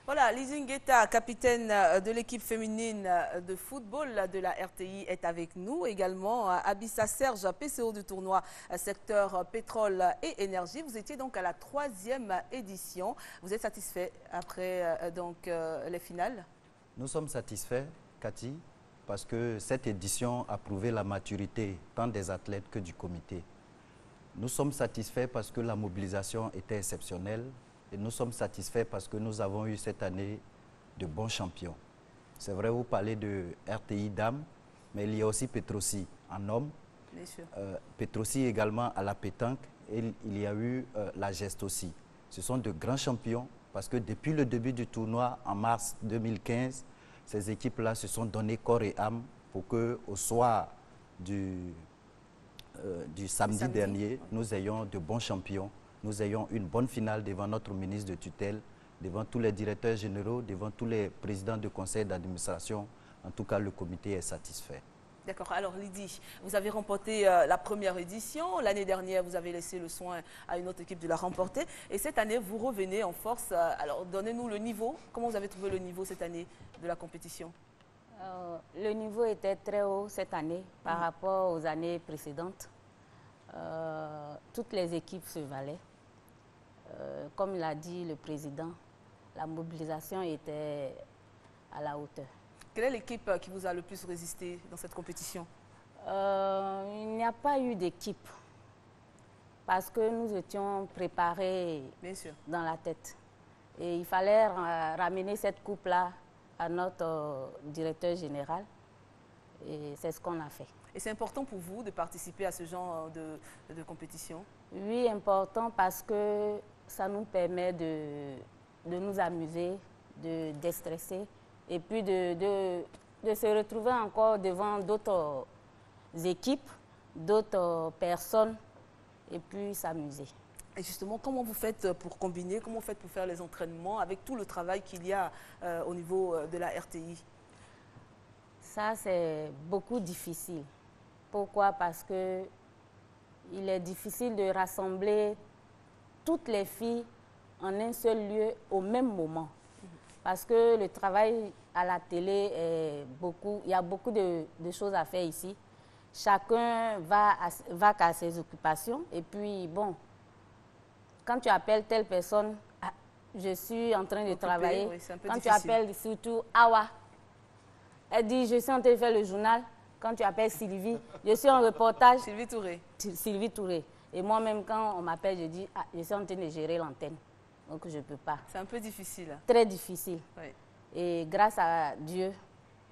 Voilà, Lydie Ngueta, capitaine de l'équipe féminine de football de la RTI, est avec nous. Également, Abissa Serge, PCO du tournoi secteur pétrole et énergie. Vous étiez donc à la 3e édition. Vous êtes satisfait après les finales? Nous sommes satisfaits, Cathy, parce que cette édition a prouvé la maturité tant des athlètes que du comité. Nous sommes satisfaits parce que la mobilisation était exceptionnelle. Et nous sommes satisfaits parce que nous avons eu cette année de bons champions. C'est vrai, vous parlez de RTI dames, mais il y a aussi Petrossi en homme. Bien sûr. Petrossi également à la pétanque et il y a eu la geste aussi. Ce sont de grands champions parce que depuis le début du tournoi en mars 2015, ces équipes-là se sont données corps et âme pour qu'au soir du samedi dernier, nous ayons de bons champions. Nous ayons une bonne finale devant notre ministre de tutelle, devant tous les directeurs généraux, devant tous les présidents de conseil d'administration. En tout cas, le comité est satisfait. D'accord. Alors, Lydie, vous avez remporté la première édition. L'année dernière, vous avez laissé le soin à une autre équipe de la remporter. Et cette année, vous revenez en force. Alors, donnez-nous le niveau. Comment vous avez trouvé le niveau cette année de la compétition? Le niveau était très haut cette année par rapport aux années précédentes. Toutes les équipes se valaient. Comme l'a dit le président, la mobilisation était à la hauteur. Quelle est l'équipe qui vous a le plus résisté dans cette compétition? Il n'y a pas eu d'équipe parce que nous étions préparés dans la tête. Et il fallait ramener cette coupe-là à notre directeur général. Et c'est ce qu'on a fait. Et c'est important pour vous de participer à ce genre de compétition? Oui, important parce que ça nous permet de nous amuser, de déstresser et puis de se retrouver encore devant d'autres équipes, d'autres personnes et puis s'amuser. Et justement, comment vous faites pour combiner, comment vous faites pour faire les entraînements avec tout le travail qu'il y a au niveau de la RTI? Ça, c'est beaucoup difficile. Pourquoi? Parce que il est difficile de rassembler toutes les filles en un seul lieu au même moment. Parce que le travail à la télé est beaucoup, il y a beaucoup de choses à faire ici. Chacun va qu'à ses occupations. Et puis, bon, quand tu appelles telle personne, je suis en train de travailler. Oui, quand difficile. Tu appelles surtout Awa, elle dit, je suis en train de faire le journal. Quand tu appelles Sylvie, je suis en reportage. Sylvie Touré. Sylvie Touré. Et moi-même, quand on m'appelle, je dis, je suis en train de gérer l'antenne. Donc, je ne peux pas. C'est un peu difficile. Très difficile. Oui. Et grâce à Dieu,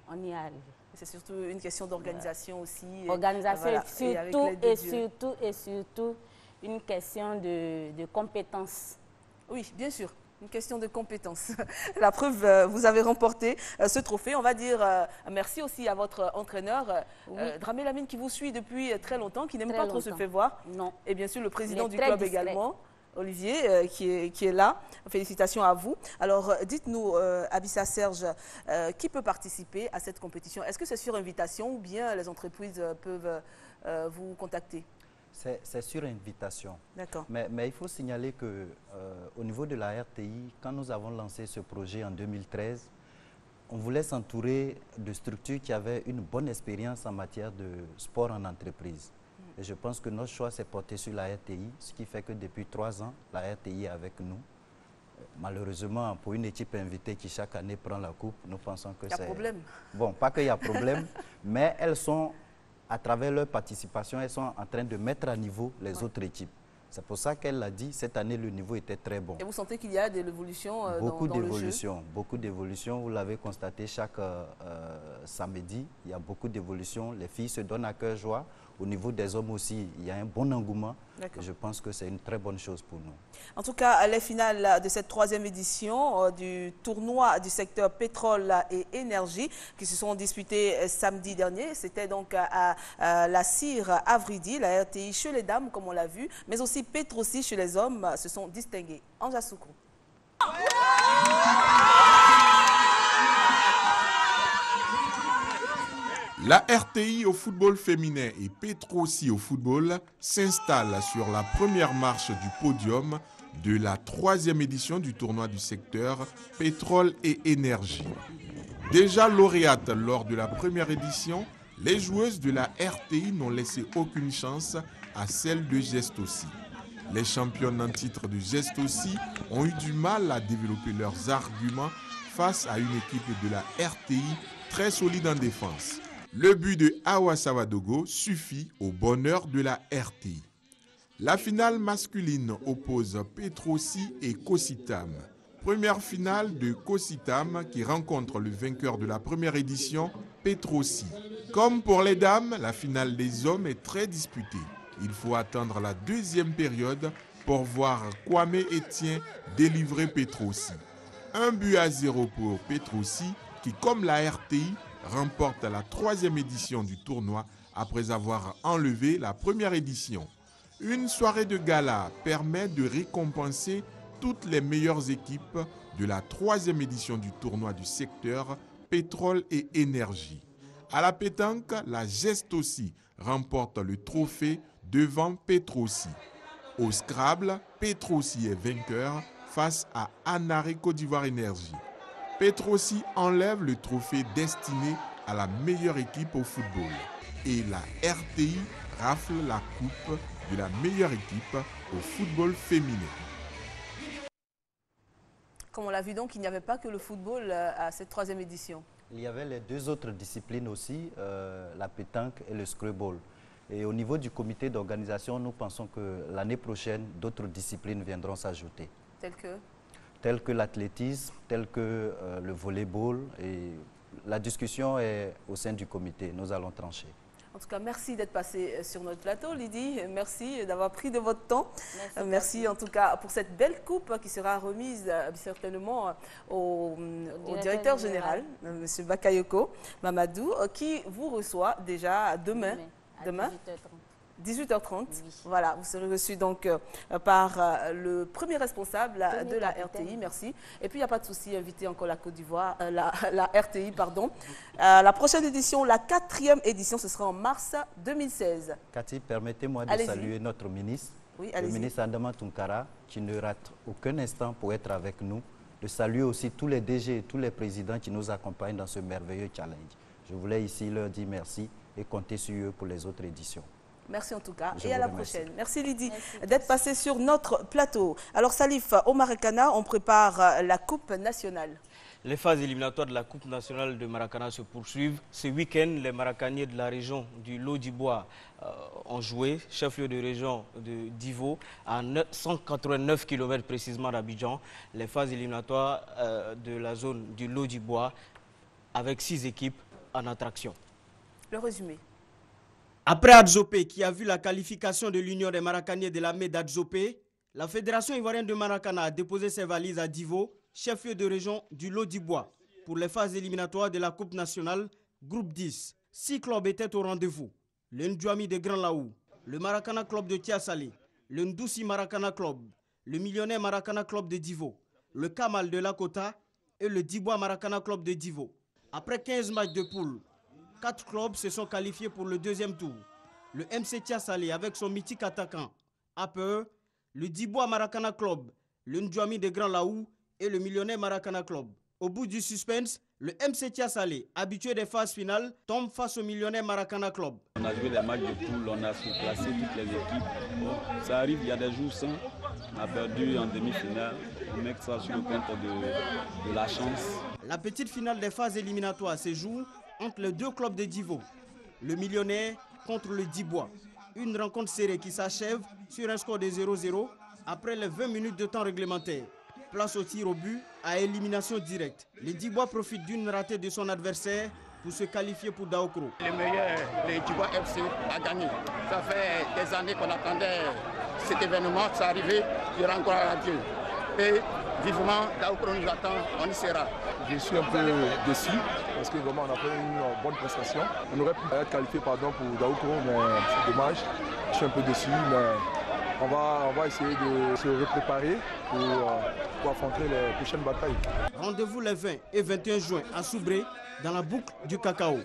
on y est arrivé. C'est surtout une question d'organisation aussi. Organisation, voilà. et surtout une question de compétence. Oui, bien sûr. Une question de compétence. La preuve, vous avez remporté ce trophée. On va dire merci aussi à votre entraîneur, Dramé Lamine, qui vous suit depuis très longtemps, qui n'aime pas trop se faire voir. Non. Et bien sûr, le président du club également, Olivier, qui est là. Félicitations à vous. Alors, dites-nous, Abissa Serge, qui peut participer à cette compétition? Est-ce que c'est sur invitation ou bien les entreprises peuvent vous contacter? C'est sur invitation. D'accord. Mais il faut signaler qu'au niveau de la RTI, quand nous avons lancé ce projet en 2013, on voulait s'entourer de structures qui avaient une bonne expérience en matière de sport en entreprise. Et je pense que notre choix s'est porté sur la RTI, ce qui fait que depuis 3 ans, la RTI est avec nous. Malheureusement, pour une équipe invitée qui chaque année prend la coupe, nous pensons que c'est... Il y a problème. Bon, pas qu'il y a problème, mais elles sont... À travers leur participation, elles sont en train de mettre à niveau les autres équipes. C'est pour ça qu'elle l'a dit, cette année, le niveau était très bon. Et vous sentez qu'il y a de l'évolution dans le jeu? Beaucoup d'évolution. Vous l'avez constaté chaque samedi, il y a beaucoup d'évolution. Les filles se donnent à cœur joie. Au niveau des hommes aussi, il y a un bon engouement. Je pense que c'est une très bonne chose pour nous. En tout cas, les finales de cette 3e édition du tournoi du secteur pétrole et énergie qui se sont disputées samedi dernier. C'était donc à la CIR Avridi, la RTI chez les dames, comme on l'a vu, mais aussi Petrossi chez les hommes se sont distingués. Anja Soukou. La RTI au football féminin et Petrosi au football s'installent sur la première marche du podium de la 3e édition du tournoi du secteur pétrole et énergie. Déjà lauréates lors de la première édition, les joueuses de la RTI n'ont laissé aucune chance à celles de Gestosi. Les championnes en titre de Gestosi ont eu du mal à développer leurs arguments face à une équipe de la RTI très solide en défense. Le but de Awa Savadogo suffit au bonheur de la RTI. La finale masculine oppose Petrosi et Kositam. Première finale de Kositam qui rencontre le vainqueur de la première édition, Petrosi. Comme pour les dames, la finale des hommes est très disputée. Il faut attendre la deuxième période pour voir Kwame Etienne délivrer Petrosi. 1-0 pour Petrosi qui, comme la RTI, remporte la 3e édition du tournoi après avoir enlevé la première édition. Une soirée de gala permet de récompenser toutes les meilleures équipes de la 3e édition du tournoi du secteur pétrole et énergie. À la pétanque, la Gestosi remporte le trophée devant Petrosi. Au Scrabble, Petrosi est vainqueur face à Anare Côte d'Ivoire Énergie. Petrosi enlève le trophée destiné à la meilleure équipe au football. Et la RTI rafle la coupe de la meilleure équipe au football féminin. Comme on l'a vu donc, il n'y avait pas que le football à cette 3e édition. Il y avait les deux autres disciplines aussi, la pétanque et le screwball. Et au niveau du comité d'organisation, nous pensons que l'année prochaine, d'autres disciplines viendront s'ajouter. Telles que l'athlétisme, telles que le volleyball. Et la discussion est au sein du comité. Nous allons trancher. En tout cas, merci d'être passé sur notre plateau, Lydie. Merci d'avoir pris de votre temps. Merci en tout cas pour cette belle coupe qui sera remise certainement au directeur général, M. Bakayoko Mamadou, qui vous reçoit déjà demain. Demain 18h30. Oui. Voilà, vous serez reçu donc par le premier responsable de la RTI, merci. Et puis il n'y a pas de souci, inviter encore la Côte d'Ivoire, la RTI, pardon. La prochaine édition, la 4e édition, ce sera en mars 2016. Cathy, permettez-moi de saluer notre ministre, le ministre Adama Tunkara, qui ne rate aucun instant pour être avec nous. De saluer aussi tous les DG et tous les présidents qui nous accompagnent dans ce merveilleux challenge. Je voulais ici leur dire merci et compter sur eux pour les autres éditions. Merci en tout cas et à la prochaine. Merci Lydie d'être passée sur notre plateau. Alors Salif, au Maracana, on prépare la Coupe nationale. Les phases éliminatoires de la Coupe nationale de Maracana se poursuivent. Ce week-end, les Maracaniers de la région du Lot-du-Bois ont joué, chef-lieu de région de Divo, à 189 km précisément d'Abidjan. Les phases éliminatoires de la zone du Lot-du-Bois avec 6 équipes en attraction. Le résumé. Après Adzopé, qui a vu la qualification de l'Union des Maracaniers de la MED d'Adzopé, la Fédération ivoirienne de Maracana a déposé ses valises à Divo, chef-lieu de région du Lot-du-Bois, pour les phases éliminatoires de la Coupe nationale, groupe 10. 6 clubs étaient au rendez-vous. Le Ndouami de Grand Laou, le Maracana Club de Tiasalé, le Ndoussi Maracana Club, le Millionnaire Maracana Club de Divo, le Kamal de Lakota et le Dibois Maracana Club de Divo. Après 15 matchs de poule, 4 clubs se sont qualifiés pour le deuxième tour. Le MC Tiasalé avec son mythique attaquant APE, le Dibois Maracana Club, le Ndouami de Grand Laou et le Millionnaire Maracana Club. Au bout du suspense, le MC Tiasalé, habitué des phases finales, tombe face au Millionnaire Maracana Club. On a joué des matchs de poule, on a surclassé toutes les équipes. Ça arrive, il y a des jours sans. On a perdu en demi-finale. On met ça sur le compte de la chance. La petite finale des phases éliminatoires se joue entre les deux clubs de Divo, le Millionnaire contre le Dibois. Une rencontre serrée qui s'achève sur un score de 0-0 après les 20 minutes de temps réglementaire. Place au tir au but à élimination directe. Le Dibois profite d'une ratée de son adversaire pour se qualifier pour Daokro. Le meilleur, le Dibois FC a gagné. Ça fait des années qu'on attendait cet événement, ça arrivait, il y aura encore à Dieu. Et vivement, Daokro nous attend, on y sera. Je suis un peu déçu parce que vraiment on a fait une bonne prestation. On aurait pu être qualifié pour Daokro, mais c'est dommage. Je suis un peu déçu, mais on va essayer de se repréparer pour affronter les prochaines batailles. Rendez-vous les 20 et 21 juin à Soubré, dans la boucle du cacao.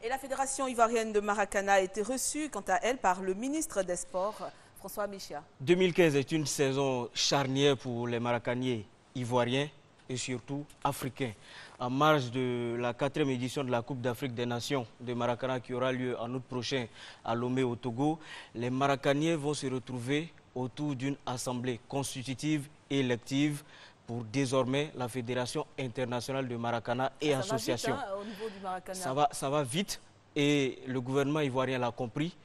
Et la Fédération ivoirienne de Maracana a été reçue, quant à elle, par le ministre des Sports, François Michéa. 2015 est une saison charnière pour les Maracaniers ivoiriens et surtout africains. En marge de la 4e édition de la Coupe d'Afrique des Nations de Maracana qui aura lieu en août prochain à Lomé au Togo, les Maracaniers vont se retrouver autour d'une assemblée constitutive et élective pour désormais la Fédération internationale de Maracana et associations. Au niveau du Maracana. Ça va vite et le gouvernement ivoirien l'a compris.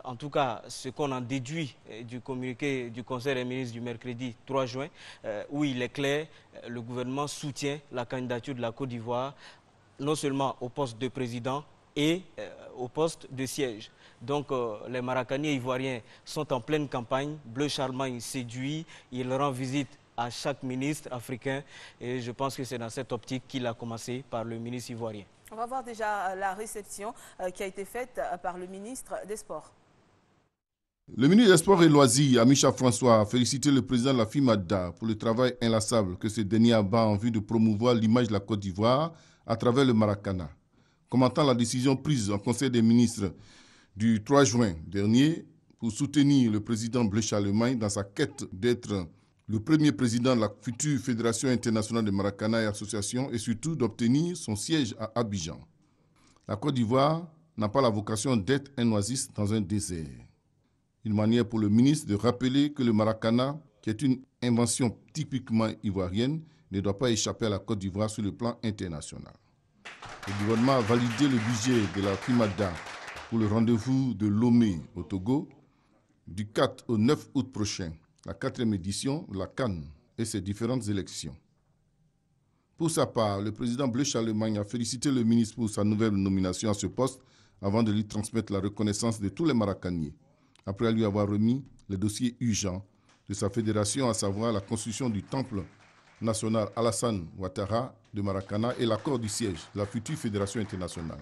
En tout cas, ce qu'on en déduit du communiqué du Conseil des ministres du mercredi 3 juin, où il est clair, le gouvernement soutient la candidature de la Côte d'Ivoire, non seulement au poste de président et au poste de siège. Donc les Maracaniers ivoiriens sont en pleine campagne. Bleu Charlemagne séduit, il rend visite à chaque ministre africain et je pense que c'est dans cette optique qu'il a commencé par le ministre ivoirien. On va voir déjà la réception qui a été faite par le ministre des Sports. Le ministre des Sports et Loisirs, Amicha François, a félicité le président de la FIMADA pour le travail inlassable que ce dernier abat en vue de promouvoir l'image de la Côte d'Ivoire à travers le Maracana. Commentant la décision prise en Conseil des ministres du 3 juin dernier pour soutenir le président Bleu Charlemagne dans sa quête d'être le premier président de la future Fédération internationale de Maracana et associations et surtout d'obtenir son siège à Abidjan. La Côte d'Ivoire n'a pas la vocation d'être un oasis dans un désert. Une manière pour le ministre de rappeler que le Maracana, qui est une invention typiquement ivoirienne, ne doit pas échapper à la Côte d'Ivoire sur le plan international. Le gouvernement a validé le budget de la FIMADA pour le rendez-vous de Lomé au Togo du 4 au 9 août prochain, la 4e édition de la CAN et ses différentes élections. Pour sa part, le président Bleu Charlemagne a félicité le ministre pour sa nouvelle nomination à ce poste avant de lui transmettre la reconnaissance de tous les Maracaniers, après lui avoir remis le dossier urgent de sa fédération, à savoir la construction du temple national Alassane Ouattara de Maracana et l'accord du siège de la future fédération internationale.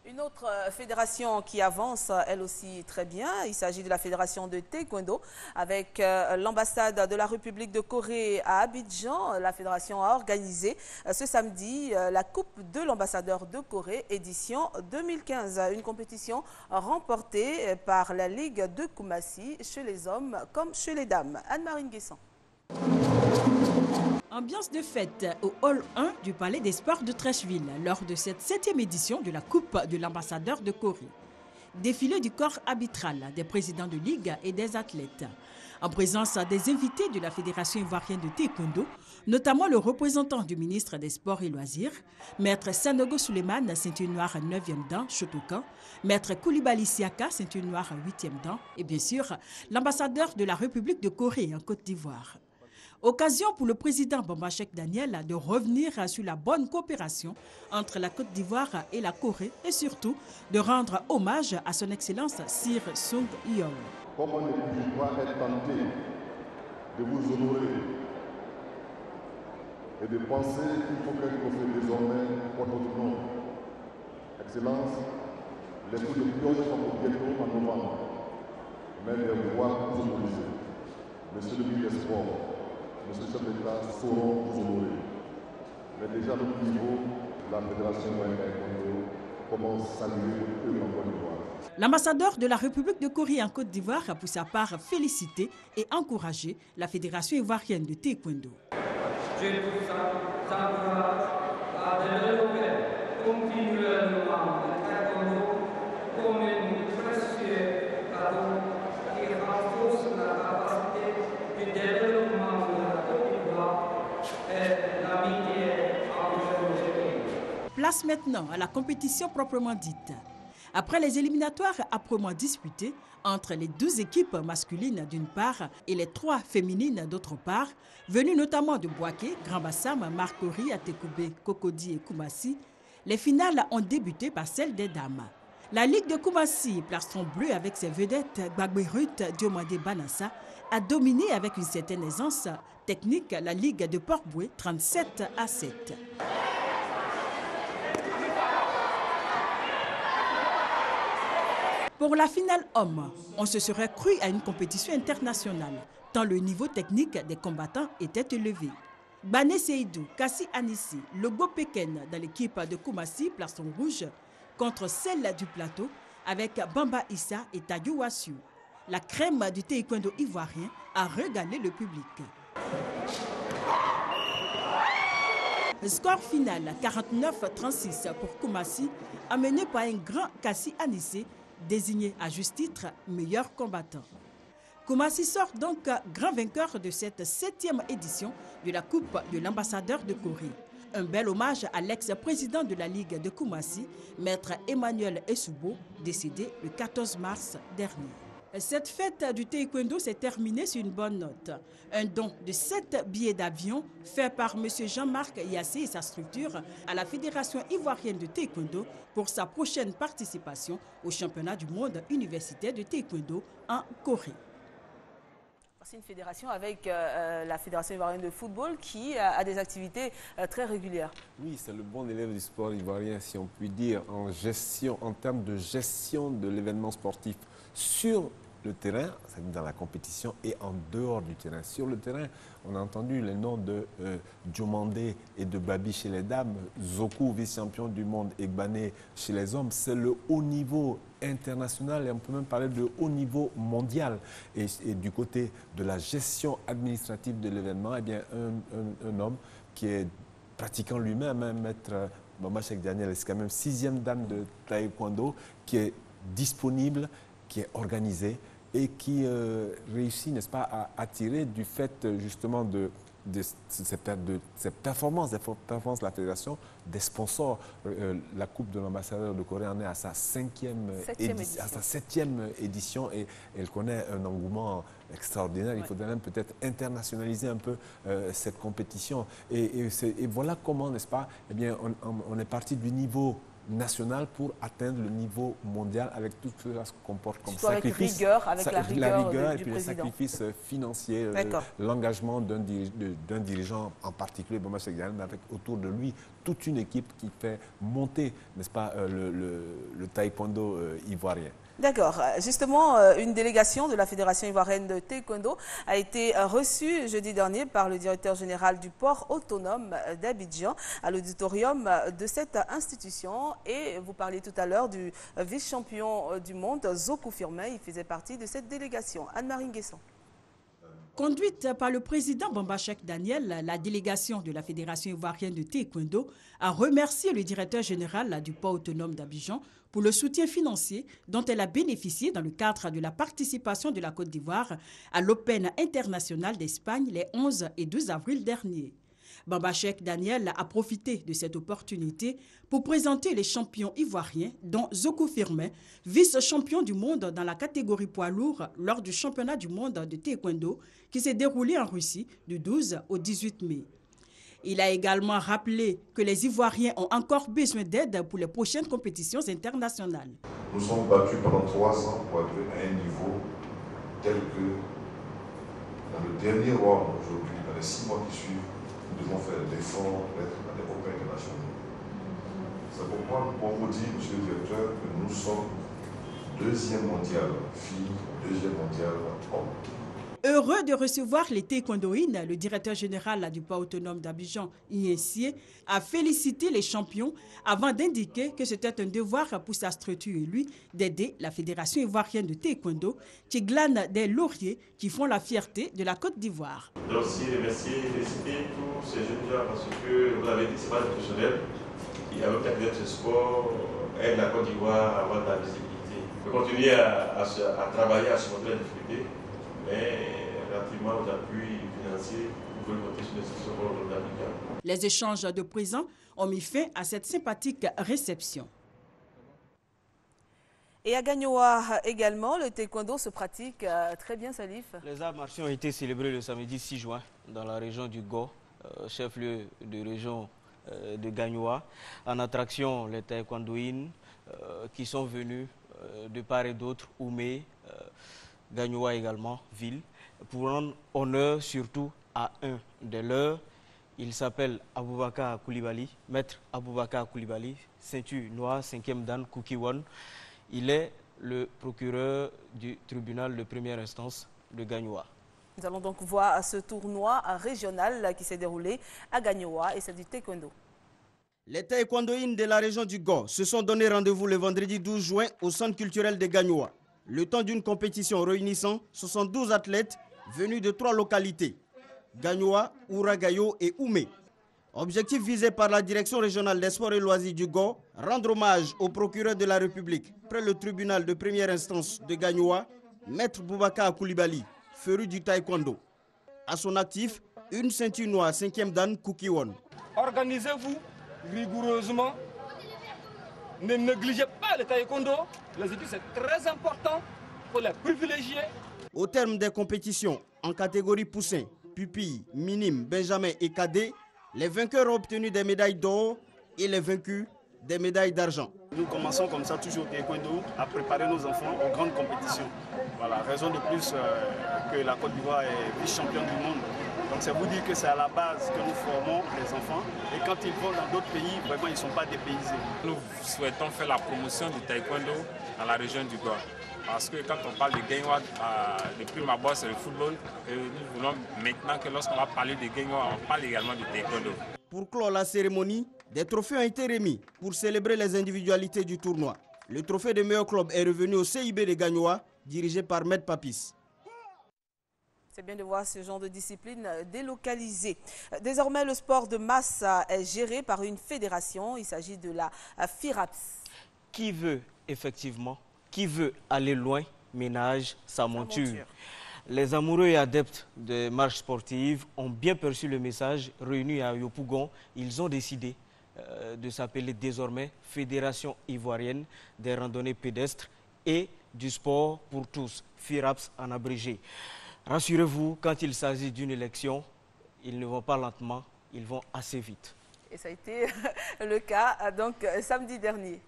Une autre fédération qui avance, elle aussi très bien, il s'agit de la fédération de taekwondo avec l'ambassade de la République de Corée à Abidjan. La fédération a organisé ce samedi la Coupe de l'ambassadeur de Corée édition 2015, une compétition remportée par la Ligue de Koumassi chez les hommes comme chez les dames. Anne-Marine Guesson. Ambiance de fête au hall 1 du Palais des Sports de Trècheville lors de cette 7e édition de la Coupe de l'ambassadeur de Corée. Défilé du corps arbitral, des présidents de ligue et des athlètes. En présence des invités de la Fédération ivoirienne de taekwondo, notamment le représentant du ministre des Sports et Loisirs, Maître Sanogo Souleymane, ceinture noire 9e dan, Shotokan, Maître Koulibaly Siaka, ceinture noire 8e dan, et bien sûr l'ambassadeur de la République de Corée en Côte d'Ivoire. Occasion pour le président Bambachek Daniel de revenir sur la bonne coopération entre la Côte d'Ivoire et la Corée et surtout de rendre hommage à son excellence Sir Sung Yeol. Comment ne puis-je pas être tenté de vous honorer et de penser qu'il faut qu'un trophée désormais porte votre nom. Excellence, les coups de pioche sont bientôt en novembre, mais les rois vous honorisent. Monsieur le ministre des Sports, Monsieur le chef d'État sauront vous honorer. Mais déjà, le niveau de la Fédération moyenne commence à saluer eux en Côte d'Ivoire. L'ambassadeur de la République de Corée en Côte d'Ivoire a pour sa part félicité et encouragé la Fédération ivoirienne de taekwondo. Je vous encourage à développer continuellement le taekwondo comme un précieux cadeau qui renforce la capacité de développement de la Côte d'Ivoire et l'amitié entre nos pays. Place maintenant à la compétition proprement dite. Après les éliminatoires âprement disputés entre les 12 équipes masculines d'une part et les 3 féminines d'autre part, venues notamment de Bouaké, Grand Bassam, Marcory, Atekoubé, Cocody et Koumassi, les finales ont débuté par celle des dames. La Ligue de Koumassi, plastron bleu avec ses vedettes Gbagberut, Diomandé Banassa, a dominé avec une certaine aisance technique la Ligue de Port-Boué 37-7. Pour la finale homme, on se serait cru à une compétition internationale, tant le niveau technique des combattants était élevé. Bané Seydou, Kassi Anissi, Logo Peken dans l'équipe de Koumassi, plastron rouge, contre celle du plateau avec Bamba Issa et Tayou Wassiou. La crème du taekwondo ivoirien a régalé le public. Le score final, 49-36 pour Koumassi, amené par un grand Kassi Anissé, désigné à juste titre meilleur combattant. Koumassi sort donc grand vainqueur de cette 7e édition de la Coupe de l'ambassadeur de Corée. Un bel hommage à l'ex-président de la Ligue de Koumassi, maître Emmanuel Essoubo, décédé le 14 mars dernier. Cette fête du taekwondo s'est terminée sur une bonne note. Un don de 7 billets d'avion fait par M. Jean-Marc Yassé et sa structure à la Fédération ivoirienne de taekwondo pour sa prochaine participation au championnat du monde universitaire de taekwondo en Corée. C'est une fédération avec la Fédération ivoirienne de football qui a des activités très régulières. Oui, c'est le bon élève du sport ivoirien, si on peut dire, en termes de gestion de l'événement sportif sur le terrain, c'est-à-dire dans la compétition, et en dehors du terrain. Sur le terrain, on a entendu les noms de Diomandé et de Babi chez les dames, Zoku, vice-champion du monde, et Bané chez les hommes. C'est le haut niveau international et on peut même parler de haut niveau mondial. Et du côté de la gestion administrative de l'événement, eh bien, un homme qui est pratiquant lui-même, hein, maître Bamba Cheikh Daniel, c'est quand même 6e dame de taekwondo, qui est disponible, qui est organisé et qui réussit, n'est-ce pas, à attirer du fait justement de cette performance de la fédération, des sponsors. La Coupe de l'ambassadeur de Corée en est à sa 7e édition et elle connaît un engouement extraordinaire. Il faudrait même peut-être internationaliser un peu cette compétition. Et voilà comment, n'est-ce pas, eh bien, on est parti du niveau national pour atteindre le niveau mondial avec tout ce que ça se comporte comme sacrifice. Avec la rigueur et puis les sacrifices financiers, l'engagement d'un dirigeant en particulier, Bamba Cheikh Daniel, mais avec autour de lui toute une équipe qui fait monter, n'est-ce pas, le taekwondo ivoirien. D'accord. Justement, une délégation de la Fédération ivoirienne de taekwondo a été reçue jeudi dernier par le directeur général du port autonome d'Abidjan à l'auditorium de cette institution. Et vous parliez tout à l'heure du vice-champion du monde, Zoku Firmin. Il faisait partie de cette délégation. Anne-Marie Nguesson. Conduite par le président Bamba Cheikh Daniel, la délégation de la Fédération ivoirienne de taekwondo a remercié le directeur général du port autonome d'Abidjan pour le soutien financier dont elle a bénéficié dans le cadre de la participation de la Côte d'Ivoire à l'Open international d'Espagne les 11 et 12 avril dernier. Bamba Cheikh Daniel a profité de cette opportunité pour présenter les champions ivoiriens, dont Zoku Firmin, vice-champion du monde dans la catégorie poids lourd lors du championnat du monde de taekwondo qui s'est déroulé en Russie du 12 au 18 mai. Il a également rappelé que les Ivoiriens ont encore besoin d'aide pour les prochaines compétitions internationales. Nous sommes battus pendant 3 ans pour arriver à un niveau tel que dans le dernier round aujourd'hui, dans les 6 mois qui suivent, nous devons faire l'effort d'être à des Open internationaux. C'est pourquoi on vous dit, monsieur le directeur, que nous sommes 2e mondial filles, 2e mondial hommes. Heureux de recevoir les taekwondoïnes, le directeur général du port autonome d'Abidjan, Iensié, a félicité les champions avant d'indiquer que c'était un devoir pour sa structure et lui d'aider la Fédération ivoirienne de taekwondo qui glane des lauriers qui font la fierté de la Côte d'Ivoire. Je dois aussi remercier, féliciter tous ces jeunes gens parce que vous avez dit que ce n'est pas professionnel qui, avec la direction de sport, aide la Côte d'Ivoire à avoir de la visibilité. Il faut continuer à travailler, à surmonter la difficulté. Mais relativement aux appuis financiers, vous pouvez compter sur les institutions d'Abidjan. Les échanges de présents ont mis fin à cette sympathique réception. Et à Gagnoa également, le taekwondo se pratique très bien, Salif. Les arts martiaux ont été célébrés le samedi 6 juin dans la région du Go, chef-lieu de région de Gagnoa. En attraction, les taekwondoïnes qui sont venus de part et d'autre, Oumé, Gagnoa également, ville, pour rendre honneur surtout à un de leurs. Il s'appelle Aboubakar Koulibaly, maître Aboubakar Koulibaly, ceinture noire, 5e dan Koukiwon. Il est le procureur du tribunal de première instance de Gagnoa. Nous allons donc voir ce tournoi régional qui s'est déroulé à Gagnoa et c'est du taekwondo. Les taekwondoïnes de la région du Go se sont donné rendez-vous le vendredi 12 juin au centre culturel de Gagnoa. Le temps d'une compétition réunissant 72 athlètes venus de 3 localités, Gagnoa, Ouragayo et Oumé. Objectif visé par la direction régionale des sports et loisirs du Go, rendre hommage au procureur de la République près le tribunal de première instance de Gagnoa, Maître Boubacar Koulibaly, féru du taekwondo. À son actif, une ceinture noire 5e dan Kukiwon. Organisez-vous rigoureusement. Ne négligez pas le taekwondo. Les études, c'est très important pour les privilégier. Au terme des compétitions, en catégorie poussin, pupille, minime, benjamin et cadet, les vainqueurs ont obtenu des médailles d'or et les vaincus des médailles d'argent. Nous commençons comme ça, toujours au taekwondo, à préparer nos enfants aux grandes compétitions. Voilà, raison de plus que la Côte d'Ivoire est vice-championne du monde. Donc c'est vous dire que c'est à la base que nous formons les enfants. Et quand ils vont dans d'autres pays, vraiment ils ne sont pas dépaysés. Nous souhaitons faire la promotion du taekwondo dans la région du Go. Parce que quand on parle de Gagnoa, le prime abord c'est le football. Et nous voulons maintenant que lorsqu'on va parler de Gagnoa, on parle également du taekwondo. Pour clore la cérémonie, des trophées ont été remis pour célébrer les individualités du tournoi. Le trophée de meilleur club est revenu au CIB de Gagnoa, dirigé par Maître Papis. C'est bien de voir ce genre de discipline délocalisée. Désormais, le sport de masse est géré par une fédération. Il s'agit de la FIRAPS. Qui veut, effectivement, qui veut aller loin, ménage sa monture. Les amoureux et adeptes de marche sportive ont bien perçu le message réuni à Yopougon. Ils ont décidé de s'appeler désormais Fédération ivoirienne des randonnées pédestres et du sport pour tous, FIRAPS en abrégé. Rassurez-vous, quand il s'agit d'une élection, ils ne vont pas lentement, ils vont assez vite. Et ça a été le cas donc samedi dernier.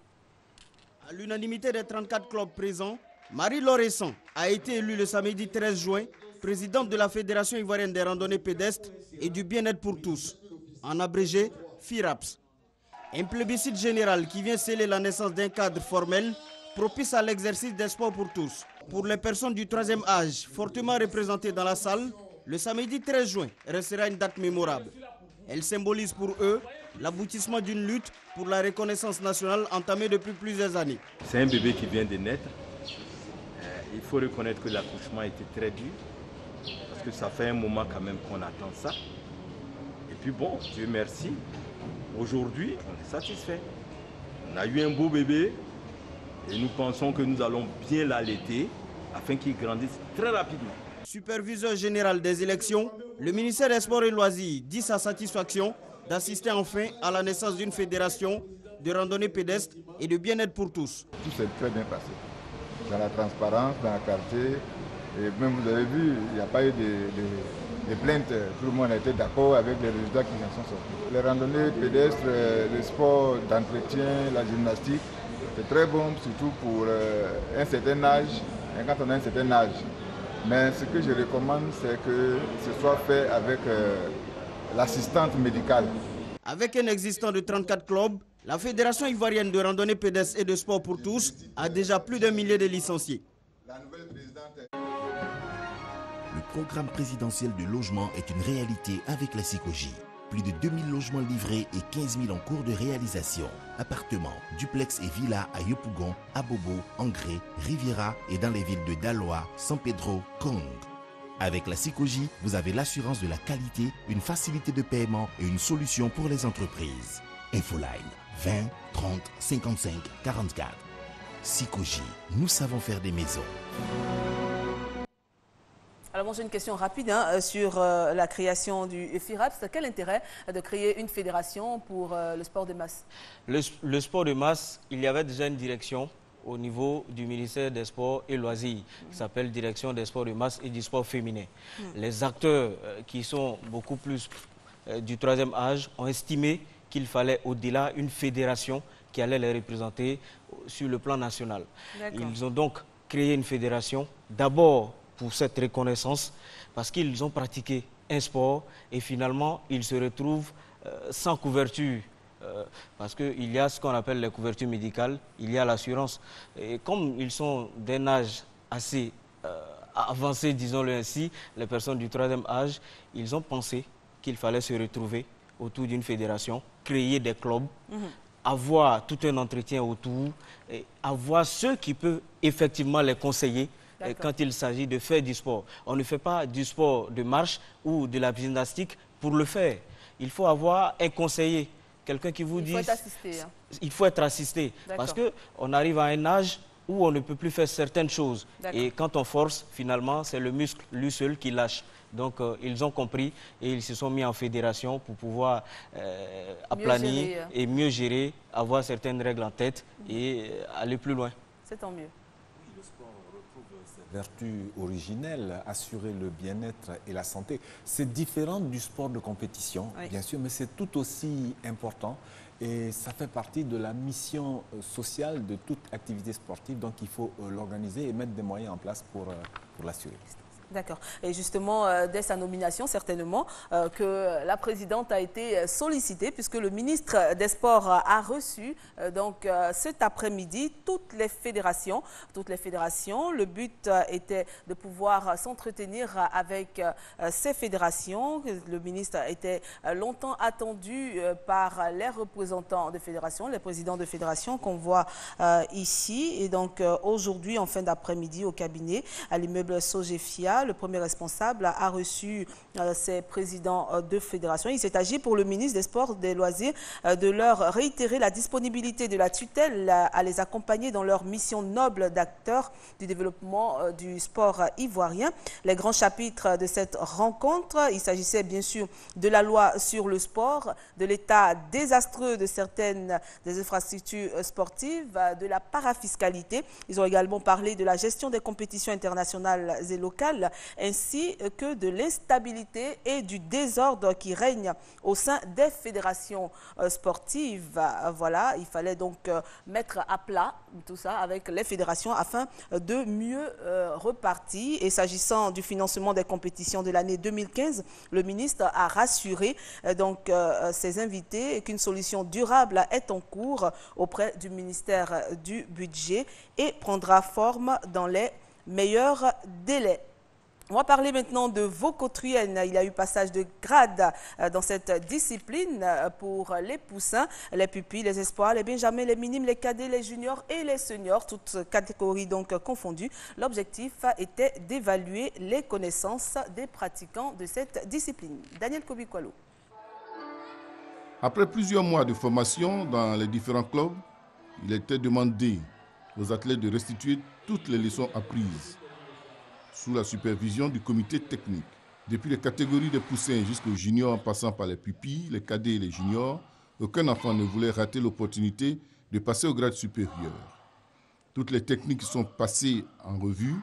À l'unanimité des 34 clubs présents, Marie-Laure Essan a été élue le samedi 13 juin, présidente de la Fédération ivoirienne des randonnées pédestres et du bien-être pour tous, en abrégé FIRAPS. Un plébiscite général qui vient sceller la naissance d'un cadre formel propice à l'exercice des sports pour tous. Pour les personnes du 3e âge, fortement représentées dans la salle, le samedi 13 juin restera une date mémorable. Elle symbolise pour eux l'aboutissement d'une lutte pour la reconnaissance nationale entamée depuis plusieurs années. C'est un bébé qui vient de naître. Il faut reconnaître que l'accouchement était très dur, parce que ça fait un moment quand même qu'on attend ça. Et puis bon, Dieu merci, aujourd'hui on est satisfait. On a eu un beau bébé et nous pensons que nous allons bien l'allaiter afin qu'il grandisse très rapidement. Superviseur général des élections, le ministère des Sports et Loisirs dit sa satisfaction d'assister enfin à la naissance d'une fédération de randonnée pédestre et de bien-être pour tous. Tout s'est très bien passé. Dans la transparence, dans la qualité. Et même vous avez vu, il n'y a pas eu de plaintes. Tout le monde a été d'accord avec les résultats qui en sont sortis. Les randonnées pédestres, le sport d'entretien, la gymnastique, c'est très bon, surtout pour un certain âge, et quand on a un certain âge. Mais ce que je recommande, c'est que ce soit fait avec l'assistante médicale. Avec un existant de 34 clubs, la Fédération ivoirienne de randonnée pédestre et de sport pour tous a déjà plus d'1 millier de licenciés. Le programme présidentiel de logement est une réalité avec la SICOGI. Plus de 2000 logements livrés et 15 000 en cours de réalisation. Appartements, duplex et villas à Yopougon, Abobo, Angré, Riviera et dans les villes de Daloa, San Pedro, Kong. Avec la SICOGI, vous avez l'assurance de la qualité, une facilité de paiement et une solution pour les entreprises. Infoline 20 30 55 44. SICOGI, nous savons faire des maisons. Alors moi j'ai une question rapide sur la création du FIRAPS. Quel intérêt de créer une fédération pour le sport de masse? Le sport de masse, il y avait déjà une direction au niveau du ministère des Sports et Loisirs qui s'appelle Direction des sports de masse et du sport féminin. Les acteurs qui sont beaucoup plus du 3e âge ont estimé qu'il fallait au-delà une fédération qui allait les représenter sur le plan national. Ils ont donc créé une fédération d'abord pour cette reconnaissance parce qu'ils ont pratiqué un sport et finalement ils se retrouvent sans couverture parce qu'il y a ce qu'on appelle les couvertures médicales, il y a l'assurance. Et comme ils sont d'un âge assez avancés, disons-le ainsi, les personnes du troisième âge, ils ont pensé qu'il fallait se retrouver autour d'une fédération, créer des clubs, avoir tout un entretien autour, et avoir ceux qui peuvent effectivement les conseiller quand il s'agit de faire du sport. On ne fait pas du sport de marche ou de la gymnastique pour le faire. Il faut avoir un conseiller, quelqu'un qui vous dit... Il faut être assisté. Hein. Il faut être assisté. Parce qu'on arrive à un âge où on ne peut plus faire certaines choses. Et quand on force, finalement, c'est le muscle, lui seul, qui lâche. Donc, ils ont compris et ils se sont mis en fédération pour pouvoir aplanir et mieux gérer, avoir certaines règles en tête et aller plus loin. C'est tant mieux. Vertu originelle, assurer le bien-être et la santé. C'est différent du sport de compétition, bien sûr, mais c'est tout aussi important et ça fait partie de la mission sociale de toute activité sportive. Donc il faut l'organiser et mettre des moyens en place pour l'assurer. D'accord. Et justement, dès sa nomination, certainement, que la présidente a été sollicitée puisque le ministre des Sports a reçu donc cet après-midi toutes les fédérations. Le but était de pouvoir s'entretenir avec ces fédérations. Le ministre était longtemps attendu par les représentants de fédérations, les présidents de fédérations qu'on voit ici. Et donc aujourd'hui, en fin d'après-midi, au cabinet, à l'immeuble Sogefia, le premier responsable a reçu ces présidents de fédération. Il s'est agi pour le ministre des Sports, des Loisirs, de leur réitérer la disponibilité de la tutelle à les accompagner dans leur mission noble d'acteurs du développement du sport ivoirien. Les grands chapitres de cette rencontre, il s'agissait bien sûr de la loi sur le sport, de l'état désastreux de certaines des infrastructures sportives, de la parafiscalité. Ils ont également parlé de la gestion des compétitions internationales et locales, ainsi que de l'instabilité et du désordre qui règne au sein des fédérations sportives. Voilà, il fallait donc mettre à plat tout ça avec les fédérations afin de mieux repartir. Et s'agissant du financement des compétitions de l'année 2015, le ministre a rassuré donc ses invités qu'une solution durable est en cours auprès du ministère du Budget et prendra forme dans les meilleurs délais. On va parler maintenant de Vaucotrienne. Il y a eu passage de grade dans cette discipline pour les poussins, les pupilles, les espoirs, les benjamins, les minimes, les cadets, les juniors et les seniors, toutes catégories donc confondues. L'objectif était d'évaluer les connaissances des pratiquants de cette discipline. Daniel Kobikwalo. Après plusieurs mois de formation dans les différents clubs, il était demandé aux athlètes de restituer toutes les leçons apprises sous la supervision du comité technique. Depuis les catégories des poussins jusqu'aux juniors en passant par les pupilles, les cadets et les juniors, aucun enfant ne voulait rater l'opportunité de passer au grade supérieur. Toutes les techniques sont passées en revue,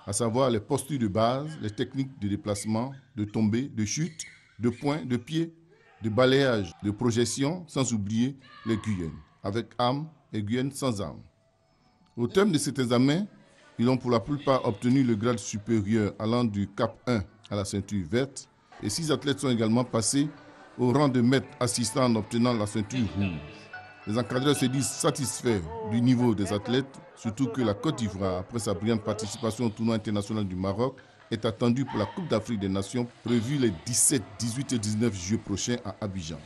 à savoir les postures de base, les techniques de déplacement, de tombée, de chute, de poing, de pied, de balayage, de projection, sans oublier les guyennes, avec âme et guyennes sans âme. Au terme de cet examen, ils ont pour la plupart obtenu le grade supérieur allant du cap 1 à la ceinture verte et 6 athlètes sont également passés au rang de maître assistant en obtenant la ceinture rouge. Les encadreurs se disent satisfaits du niveau des athlètes, surtout que la Côte d'Ivoire, après sa brillante participation au tournoi international du Maroc, est attendue pour la Coupe d'Afrique des Nations prévue les 17, 18 et 19 juillet prochains à Abidjan.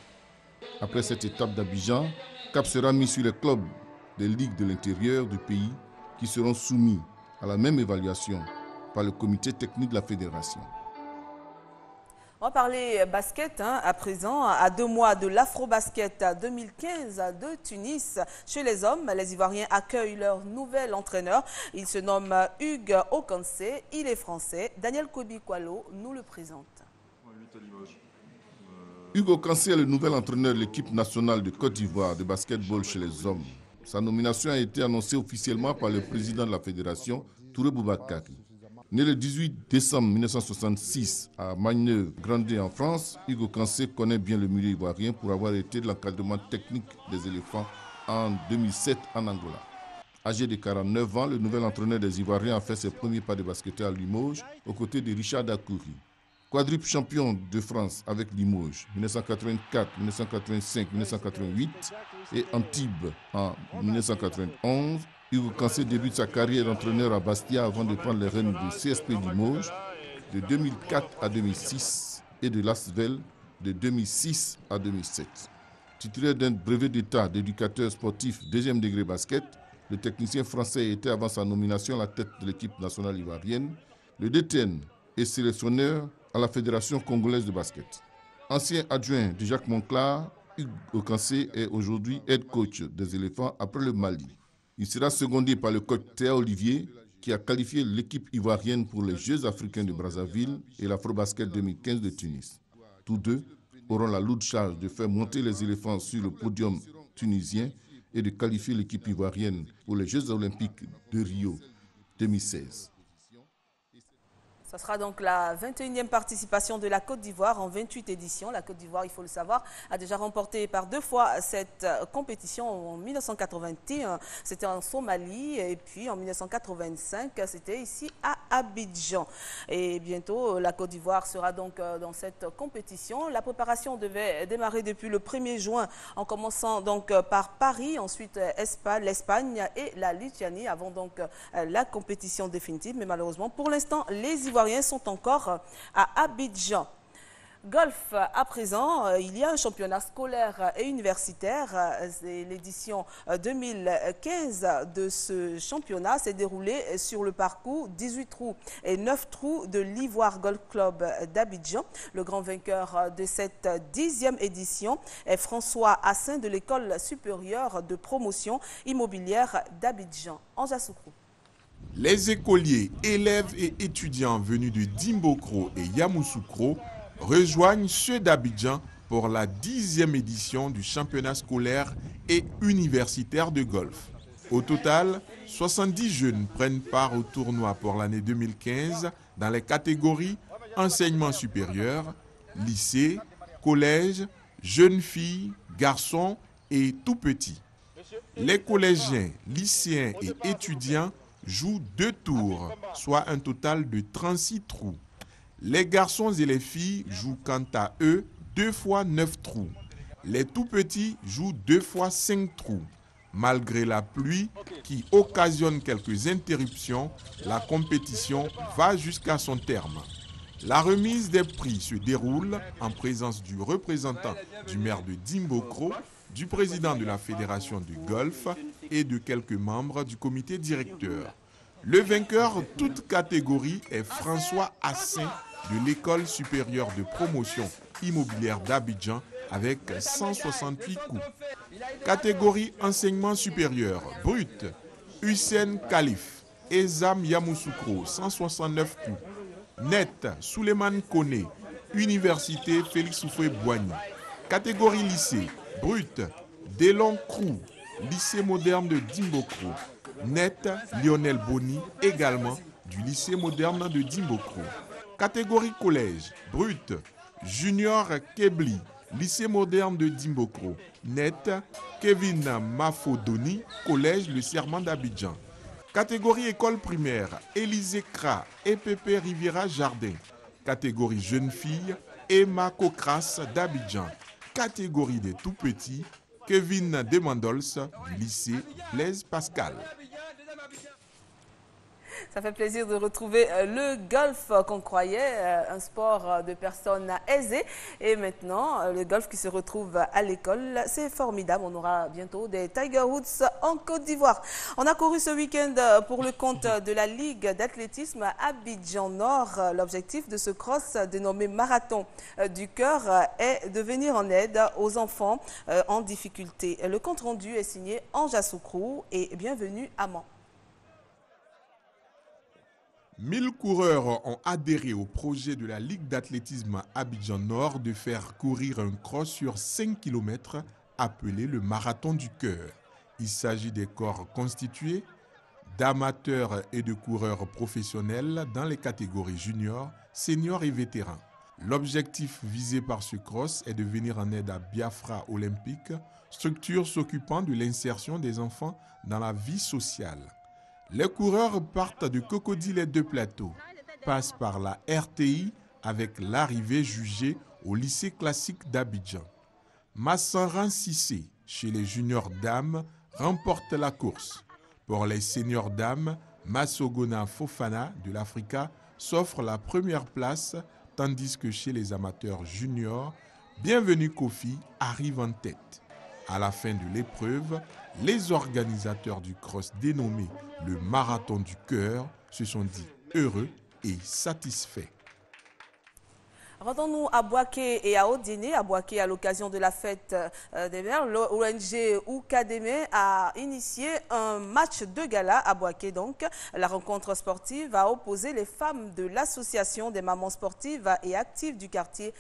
Après cette étape d'Abidjan, cap sera mis sur les clubs des ligues de l'intérieur du pays qui seront soumis à la même évaluation par le comité technique de la fédération. On va parler basket à présent. À 2 mois de l'Afro-Basket 2015 de Tunis, chez les hommes, les Ivoiriens accueillent leur nouvel entraîneur. Il se nomme Hugues Okansé, il est français. Daniel Kobikwalo nous le présente. Hugues Okansé est le nouvel entraîneur de l'équipe nationale de Côte d'Ivoire de basketball chez les hommes. Sa nomination a été annoncée officiellement par le président de la fédération, Touré Boubakari. Né le 18 décembre 1966 à Magneux, grandi en France, Hugues Okansé connaît bien le milieu ivoirien pour avoir été de l'encadrement technique des éléphants en 2007 en Angola. Âgé de 49 ans, le nouvel entraîneur des Ivoiriens a fait ses premiers pas de basketteur à Limoges, aux côtés de Richard Dakouri. Quadruple champion de France avec Limoges, 1984, 1985, 1988 et Antibes en 1991. Hugo Cancé débute sa carrière d'entraîneur à Bastia avant de prendre les rênes du CSP Limoges de 2004 à 2006 et de l'Asvel de 2006 à 2007. Titulaire d'un brevet d'état d'éducateur sportif deuxième degré basket, le technicien français était avant sa nomination à la tête de l'équipe nationale ivoirienne. Le DTN est sélectionneur à la Fédération congolaise de basket. Ancien adjoint de Jacques Monclar, Hugo Cancé est aujourd'hui head coach des éléphants après le Mali. Il sera secondé par le coach Théa Olivier qui a qualifié l'équipe ivoirienne pour les Jeux africains de Brazzaville et l'Afrobasket 2015 de Tunis. Tous deux auront la lourde charge de faire monter les éléphants sur le podium tunisien et de qualifier l'équipe ivoirienne pour les Jeux olympiques de Rio 2016. Ce sera donc la 21e participation de la Côte d'Ivoire en 28 éditions. La Côte d'Ivoire, il faut le savoir, a déjà remporté par 2 fois cette compétition. En 1981, c'était en Somalie, et puis en 1985, c'était ici à Abidjan. Et bientôt, la Côte d'Ivoire sera donc dans cette compétition. La préparation devait démarrer depuis le 1er juin, en commençant donc par Paris, ensuite l'Espagne et la Lituanie, avant donc la compétition définitive. Mais malheureusement, pour l'instant, les Ivoiriens sont encore à Abidjan. Golf, à présent, il y a un championnat scolaire et universitaire. C'est l'édition 2015 de ce championnat s'est déroulée sur le parcours 18 trous et 9 trous de l'Ivoire Golf Club d'Abidjan. Le grand vainqueur de cette 10e édition est François Assin de l'École supérieure de promotion immobilière d'Abidjan. Anja Soukrou. Les écoliers, élèves et étudiants venus de Dimbokro et Yamoussoukro rejoignent ceux d'Abidjan pour la 10e édition du championnat scolaire et universitaire de golf. Au total, 70 jeunes prennent part au tournoi pour l'année 2015 dans les catégories enseignement supérieur, lycée, collège, jeunes filles, garçons et tout petits. Les collégiens, lycéens et étudiants jouent 2 tours, soit un total de 36 trous. Les garçons et les filles jouent quant à eux 2 fois 9 trous. Les tout-petits jouent 2 fois 5 trous. Malgré la pluie qui occasionne quelques interruptions, la compétition va jusqu'à son terme. La remise des prix se déroule en présence du représentant du maire de Dimbokro, du président de la Fédération du Golf et de quelques membres du comité directeur. Le vainqueur toute catégorie est François Assin de l'École supérieure de promotion immobilière d'Abidjan avec 168 coups. Catégorie enseignement supérieur brut, Hussein Khalif, Ezam Yamoussoukro, 169 coups. Net, Souleymane Kone, Université Félix Houphouët-Boigny. Catégorie lycée, brut, Delon Krou, lycée moderne de Dimbokro. Net, Lionel Boni, également du lycée moderne de Dimbokro. Catégorie collège, brut, Junior Kebli, lycée moderne de Dimbokro. Net, Kevin Mafodoni, collège Le Serment d'Abidjan. Catégorie école primaire, Élisée Kra, EPP Riviera Jardin. Catégorie jeune fille, Emma Kokras d'Abidjan. Catégorie des tout petits, Kevin Demandols du lycée Blaise Pascal. Ça fait plaisir de retrouver le golf qu'on croyait un sport de personnes aisées. Et maintenant, le golf qui se retrouve à l'école, c'est formidable. On aura bientôt des Tiger Woods en Côte d'Ivoire. On a couru ce week-end pour le compte de la Ligue d'athlétisme Abidjan Nord. L'objectif de ce cross dénommé Marathon du Cœur est de venir en aide aux enfants en difficulté. Le compte-rendu est signé Anja Soukrou et bienvenue à Mans. 1000 coureurs ont adhéré au projet de la Ligue d'athlétisme Abidjan Nord de faire courir un cross sur 5 km appelé le Marathon du Cœur. Il s'agit des corps constitués d'amateurs et de coureurs professionnels dans les catégories juniors, seniors et vétérans. L'objectif visé par ce cross est de venir en aide à Biafra Olympique, structure s'occupant de l'insertion des enfants dans la vie sociale. Les coureurs partent de Cocody les Deux Plateaux, passent par la RTI, avec l'arrivée jugée au lycée classique d'Abidjan. Massaran Sissé, chez les juniors dames, remporte la course. Pour les seniors dames, Massogona Fofana de l'Africa s'offre la première place, tandis que chez les amateurs juniors, Bienvenue Kofi arrive en tête. À la fin de l'épreuve, les organisateurs du cross dénommé le Marathon du Cœur se sont dit heureux et satisfaits. Rendons-nous à Boaké et à Odiéné. À Boaké, à l'occasion de la fête des mères, l'ONG Oukademe a initié un match de gala à Boaké. Donc, la rencontre sportive a opposé les femmes de l'association des mamans sportives et actives du quartier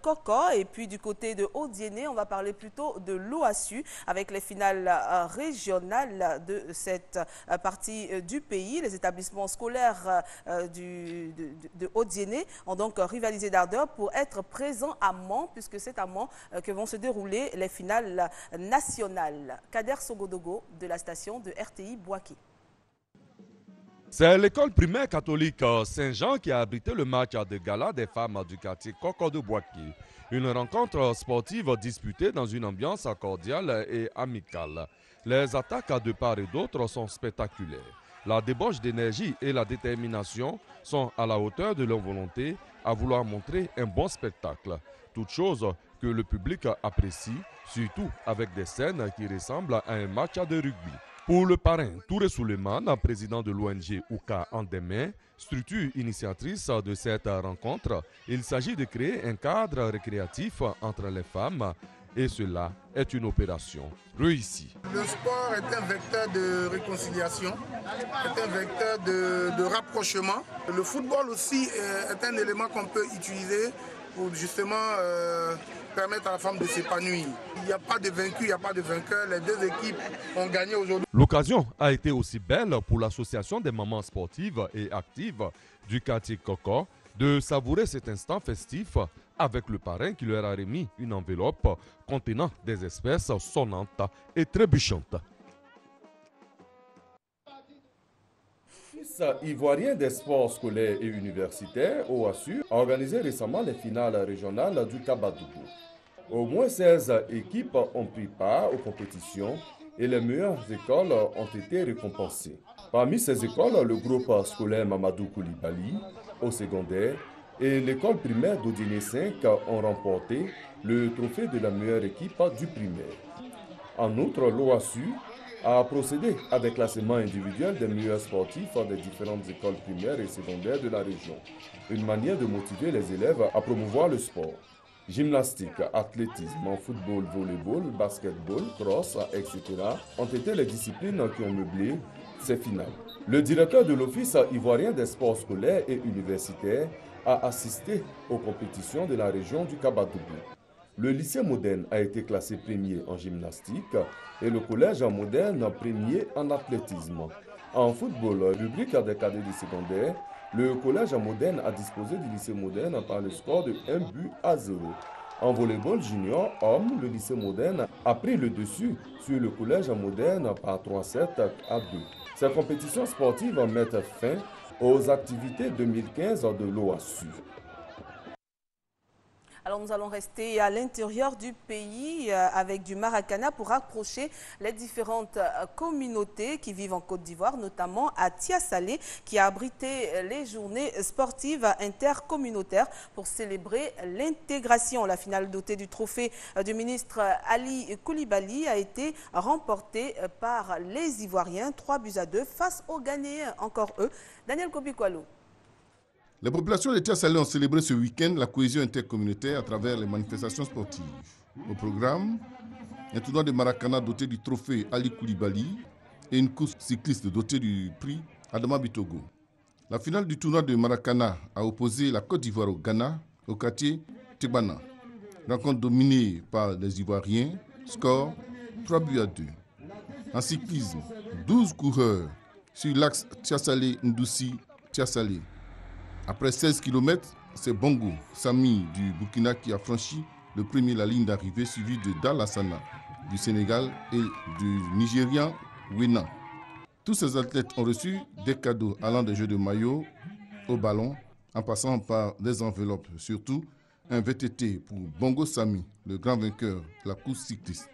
Koko. Et puis du côté de Odiéné, on va parler plutôt de l'OASU avec les finales régionales de cette partie du pays. Les établissements scolaires de Odiéné ont donc rivalisé d'ardeur pour être présents à Mans, puisque c'est à Mans que vont se dérouler les finales nationales. Kader Sogodogo de la station de RTI Boaké. C'est l'école primaire catholique Saint-Jean qui a abrité le match de gala des femmes du quartier Koko de Boaké. Une rencontre sportive disputée dans une ambiance cordiale et amicale. Les attaques de part et d'autre sont spectaculaires. La débauche d'énergie et la détermination sont à la hauteur de leur volonté à vouloir montrer un bon spectacle. Toute chose que le public apprécie, surtout avec des scènes qui ressemblent à un match de rugby. Pour le parrain Touré Souleymane, président de l'ONG Ouka Andemé, structure initiatrice de cette rencontre, il s'agit de créer un cadre récréatif entre les femmes et cela est une opération réussie. Le sport est un vecteur de réconciliation, est un vecteur de rapprochement. Le football aussi est un élément qu'on peut utiliser pour justement permettre à la femme de s'épanouir. Il n'y a pas de vaincu, il n'y a pas de vainqueur. Les deux équipes ont gagné aujourd'hui. L'occasion a été aussi belle pour l'association des mamans sportives et actives du quartier Koko de savourer cet instant festif avec le parrain qui leur a remis une enveloppe contenant des espèces sonnantes et trébuchantes. L'Office ivoirien des sports scolaires et universitaires, OASU, a organisé récemment les finales régionales du Kabadougou. Au moins 16 équipes ont pris part aux compétitions et les meilleures écoles ont été récompensées. Parmi ces écoles, le groupe scolaire Mamadou Koulibaly, au secondaire, et l'école primaire d'Odiéné 5 ont remporté le trophée de la meilleure équipe du primaire. En outre, l'OASU a procédé à des classements individuels des meilleurs sportifs des différentes écoles primaires et secondaires de la région. Une manière de motiver les élèves à promouvoir le sport. Gymnastique, athlétisme, football, volleyball, basketball, cross, etc. ont été les disciplines qui ont meublé ces finales. Le directeur de l'Office ivoirien des sports scolaires et universitaires a assisté aux compétitions de la région du Kabadougou. Le lycée moderne a été classé premier en gymnastique et le collège moderne premier en athlétisme. En football, rubrique des cadets du secondaire, le collège moderne a disposé du lycée moderne par le score de 1-0. En volleyball junior homme, le lycée moderne a pris le dessus sur le collège moderne par 3-7 à 2. Ces compétitions sportives mettent fin aux activités 2015 de l'OASU. Alors nous allons rester à l'intérieur du pays avec du Maracana pour rapprocher les différentes communautés qui vivent en Côte d'Ivoire, notamment à Tiasalé, qui a abrité les journées sportives intercommunautaires pour célébrer l'intégration. La finale dotée du trophée du ministre Ali Koulibaly a été remportée par les Ivoiriens, 3-2 face aux Ghanéens, encore eux. Daniel Kobikwalo. Les populations de Tiasalé ont célébré ce week-end la cohésion intercommunautaire à travers les manifestations sportives. Au programme, un tournoi de Maracana doté du trophée Ali Koulibaly et une course cycliste dotée du prix Adama Bitogo. La finale du tournoi de Maracana a opposé la Côte d'Ivoire au Ghana, au quartier Tebana. Rencontre dominée par les Ivoiriens, score 3-2. En cyclisme, 12 coureurs sur l'axe Tiasalé-Ndoussi-Tiasalé. Après 16 km, c'est Bongo Sami du Burkina qui a franchi le premier la ligne d'arrivée, suivi de Dalassana du Sénégal et du Nigérian Wena. Tous ces athlètes ont reçu des cadeaux allant des jeux de maillot au ballon en passant par des enveloppes, surtout un VTT pour Bongo Sami, le grand vainqueur de la course cycliste.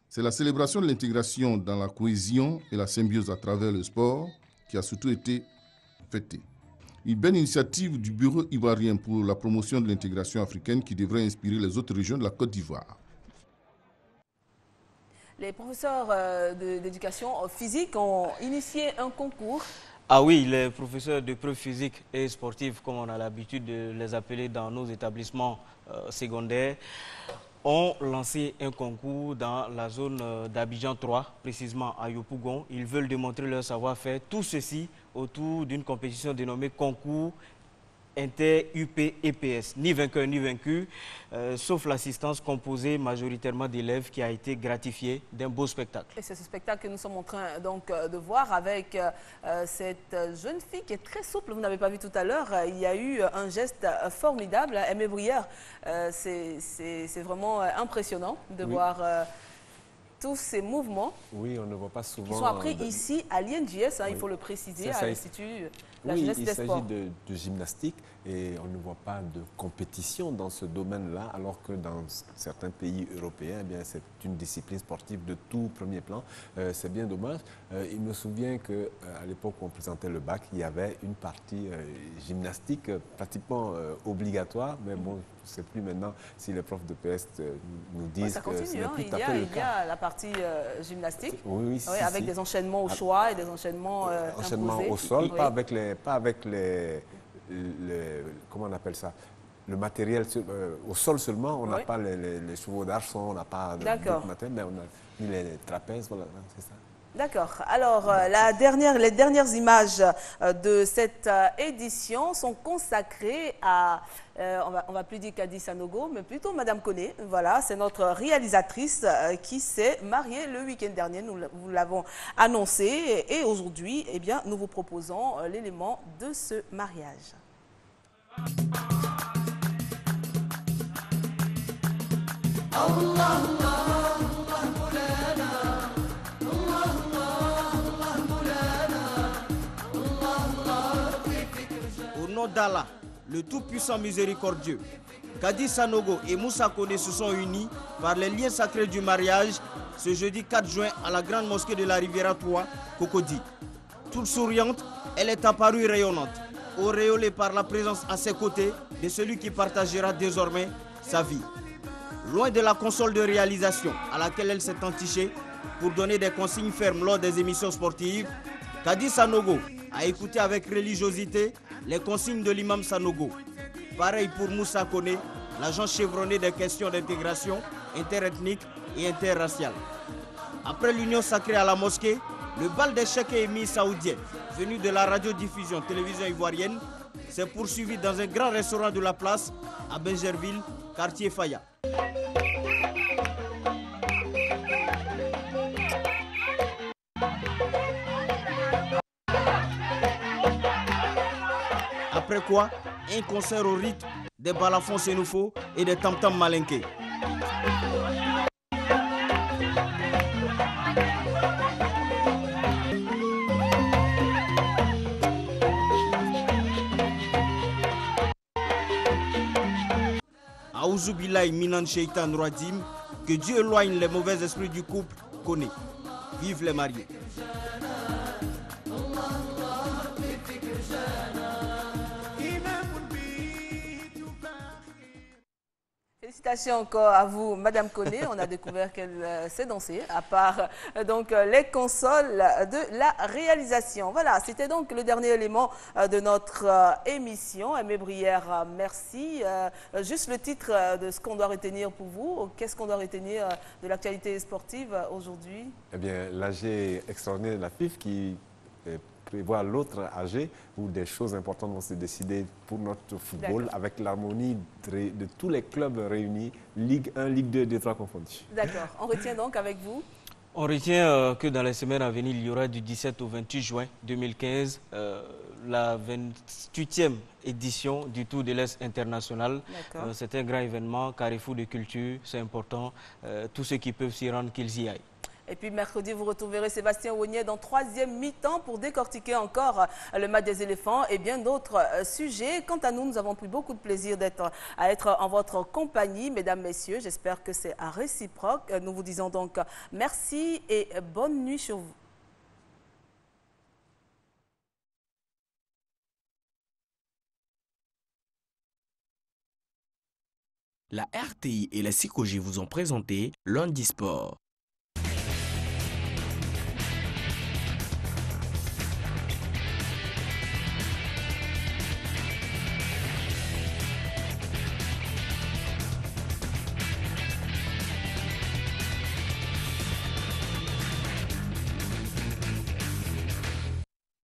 C'est la célébration de l'intégration dans la cohésion et la symbiose à travers le sport qui a surtout été fêtée. Une belle initiative du Bureau ivoirien pour la promotion de l'intégration africaine qui devrait inspirer les autres régions de la Côte d'Ivoire. Les professeurs d'éducation physique ont initié un concours. Ah oui, les professeurs de preuve physique et sportive, comme on a l'habitude de les appeler dans nos établissements secondaires, ont lancé un concours dans la zone d'Abidjan 3, précisément à Yopougon. Ils veulent démontrer leur savoir-faire, tout ceci autour d'une compétition dénommée concours inter-UP-EPS. Ni vainqueur ni vaincu, sauf l'assistance composée majoritairement d'élèves qui a été gratifiée d'un beau spectacle. Et c'est ce spectacle que nous sommes en train donc, de voir avec cette jeune fille qui est très souple. Vous n'avez pas vu tout à l'heure, il y a eu un geste formidable. Aimé Brière, c'est vraiment impressionnant de voir tous ces mouvements. Oui, on ne voit pas souvent. Qui sont appris ici à l'INJS, il faut le préciser, à l'Institut de la Jeunesse des Sports. Il s'agit de gymnastique et on ne voit pas de compétition dans ce domaine-là, alors que dans certains pays européens, eh bien, c'est une discipline sportive de tout premier plan. C'est bien dommage. Il me souvient qu'à l'époque où on présentait le bac, il y avait une partie gymnastique pratiquement obligatoire, mais bon, je ne sais plus maintenant si les profs de PS nous disent ça continue, que ce n'est plus tout à fait le cas. Il y a la partie gymnastique, oui, avec des enchaînements au choix et des enchaînements imposés. Au sol, pas avec les comment on appelle ça, le matériel au sol seulement. On n'a pas les chevaux d'arçon, on n'a pas de matériel, mais on a mis les trapèzes, voilà, c'est ça. D'accord. Alors, les dernières images de cette édition sont consacrées à, on va plus dire Kadi Sanogo, mais plutôt Madame Koné. Voilà, c'est notre réalisatrice qui s'est mariée le week-end dernier. Nous l'avons annoncé et aujourd'hui, eh bien, nous vous proposons l'élément de ce mariage. Au nom d'Allah, le Tout-Puissant Miséricordieux, Kadi Sanogo et Moussa Koné se sont unis par les liens sacrés du mariage ce jeudi 4 juin à la grande mosquée de la Riviera 3, Cocody. Toute souriante, elle est apparue rayonnante, auréolée par la présence à ses côtés de celui qui partagera désormais sa vie. Loin de la console de réalisation à laquelle elle s'est entichée pour donner des consignes fermes lors des émissions sportives, Kadi Sanogo a écouté avec religiosité les consignes de l'imam Sanogo. Pareil pour Moussa Koné, l'agent chevronné des questions d'intégration interethnique et interraciale. Après l'union sacrée à la mosquée, le bal des cheikhs et émirs saoudiens, venu de la radiodiffusion télévision ivoirienne, s'est poursuivi dans un grand restaurant de la place à Benjerville, quartier Faya. Après quoi, un concert au rythme des balafons sénoufos et des tam-tams malinqués. Aouzou Bilaï Minan Sheitan Radim, que Dieu éloigne les mauvais esprits du couple Koné. Vive les mariés. Félicitations encore à vous, Madame Koné. On a découvert qu'elle sait danser, à part donc les consoles de la réalisation. Voilà, c'était donc le dernier élément de notre émission. Aimé Brière, merci. Juste le titre de ce qu'on doit retenir pour vous. Qu'est-ce qu'on doit retenir de l'actualité sportive aujourd'hui? Eh bien, l'AG extraordinaire de la FIF qui prévoit l'autre AG où des choses importantes vont se décider pour notre football avec l'harmonie de tous les clubs réunis, Ligue 1, Ligue 2, D3 confondus. D'accord. On retient donc avec vous? On retient que dans les semaines à venir, il y aura du 17 au 28 juin 2015 la 28e édition du Tour de l'Est international. C'est un grand événement, carrefour de culture, c'est important. Tous ceux qui peuvent s'y rendre, qu'ils y aillent. Et puis mercredi, vous retrouverez Sébastien Wognier dans 3e mi-temps pour décortiquer encore le match des éléphants et bien d'autres sujets. Quant à nous, nous avons pris beaucoup de plaisir à être en votre compagnie, mesdames, messieurs. J'espère que c'est un réciproque. Nous vous disons donc merci et bonne nuit sur vous. La RTI et la SICOJ vous ont présenté Lundi Sport.